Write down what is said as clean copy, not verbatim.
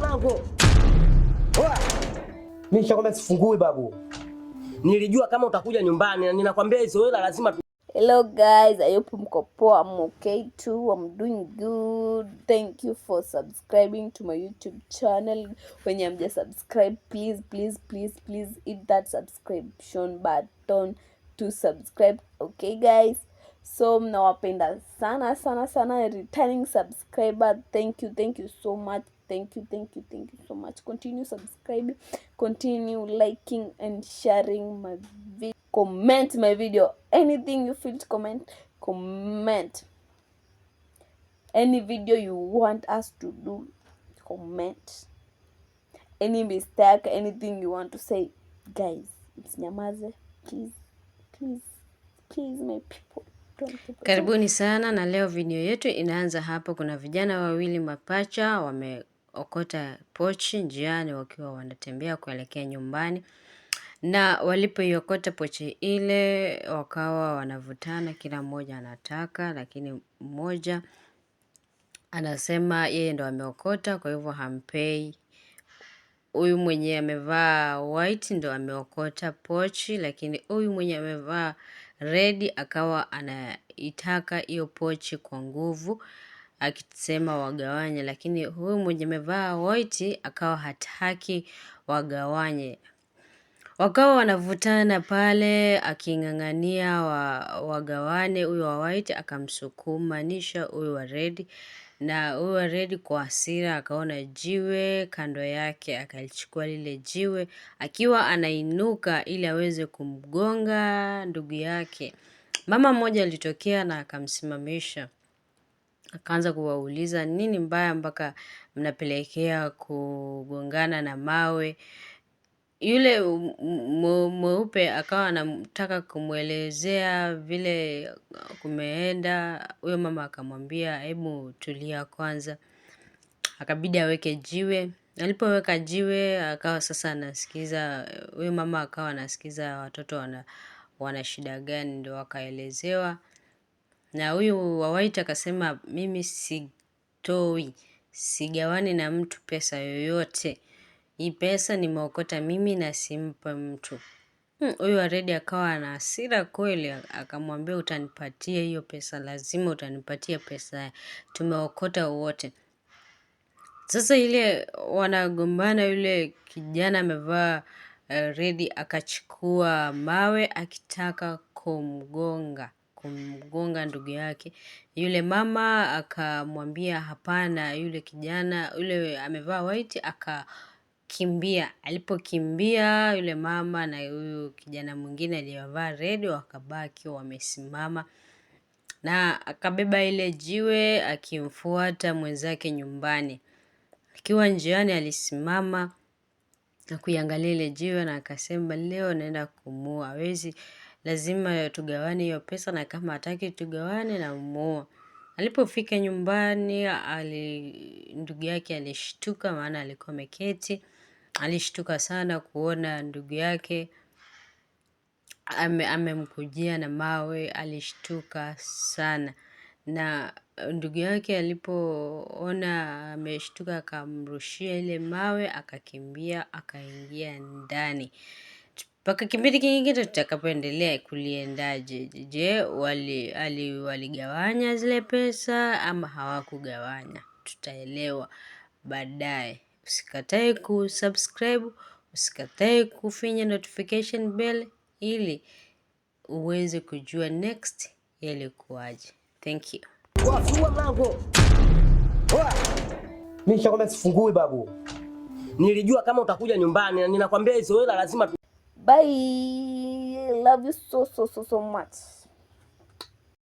mlango. Oa. Mimi nishakwambia sifungue babu. Nilijua kama utakuja nyumbani na ninakwambia hizo hela lazima. Hello guys, I hope mko poa. I'm okay too. I'm doing good. Thank you for subscribing to my YouTube channel. When you just subscribe, please hit that subscription button to subscribe. Okay guys, so mnawapenda sana returning subscriber. Thank you so much. Thank you so much. Continue subscribing, continue liking and sharing my video. Comment my video. Anything you feel to comment. Any video you want us to do, comment. Any mistake, anything you want to say, guys, msinyamaze, please my people. Karibuni sana, na leo video yetu inaanza hapo. Kuna vijana wawili mapacha wameokota pochi njiani wakiwa wanatembea kuelekea nyumbani. Na walipoiokota pochi ile wakawa wanavutana, kila mmoja anataka, lakini mmoja anasema yeye ndo ameokota kwa hivyo hampei. Huyu mwenye amevaa white ndo ameokota pochi, lakini huyu mwenye amevaa red akawa anaitaka hiyo pochi kwa nguvu akisema wagawanye, lakini huyu mwenye amevaa white akawa hataki wagawanye. Wakawa wanavutana pale aking'ang'ania wagawane. Huyu wa white akamsukumanisha huyu wa red, na huyu wa red kwa hasira akaona jiwe kando yake, akalichukua lile jiwe akiwa anainuka ili aweze kumgonga ndugu yake. Mama mmoja alitokea na akamsimamisha, akaanza kuwauliza nini mbaya mpaka mnapelekea kugongana na mawe. Yule mweupe akawa anataka kumwelezea vile kumeenda. Huyo mama akamwambia hebu tulia kwanza. Akabidi aweke jiwe. Alipoweka jiwe akawa sasa anasikiza. Huyo mama akawa anasikiza watoto wana shida gani, ndio wakaelezewa. Na huyu wa white akasema mimi sigawani na mtu pesa yoyote. Hii pesa nimeokota mimi na simpa mtu. Huyu wa red akawa na hasira kweli, akamwambia utanipatia hiyo pesa, lazima utanipatia pesa, tumeokota wote. Sasa ile wanagombana, yule kijana amevaa red akachukua mawe akitaka kumgonga ndugu yake. Yule mama akamwambia hapana. Yule kijana yule amevaa white akakimbia. Alipokimbia yule mama na huyu kijana mwingine aliyevaa red wakabaki wamesimama, na akabeba ile jiwe akimfuata mwenzake nyumbani. Akiwa njiani alisimama na kuiangalia ile jiwe na akasema leo naenda kumuua, hawezi, lazima tugawane hiyo pesa, na kama hataki tugawane na muua. Alipofika nyumbani ndugu yake alishtuka, maana alikuwa ameketi. Alishtuka sana kuona ndugu yake amemkujia na mawe. Alishtuka sana, na ndugu yake alipoona ameshtuka akamrushia ile mawe, akakimbia akaingia ndani. Mpaka kipindi kingine tutakapoendelea kuliendaje. Je, waligawanya zile pesa ama hawakugawanya? Tutaelewa baadaye. Usikatae kusubscribe, usikatae kufinya notification bell ili uweze kujua next yalikuwaje. Thank you. Fungua mlango. Oa. Mimi nishakwambia sifungue babu. Nilijua kama utakuja nyumbani na ninakwambia hizo hela lazima. Bye. Love you so much.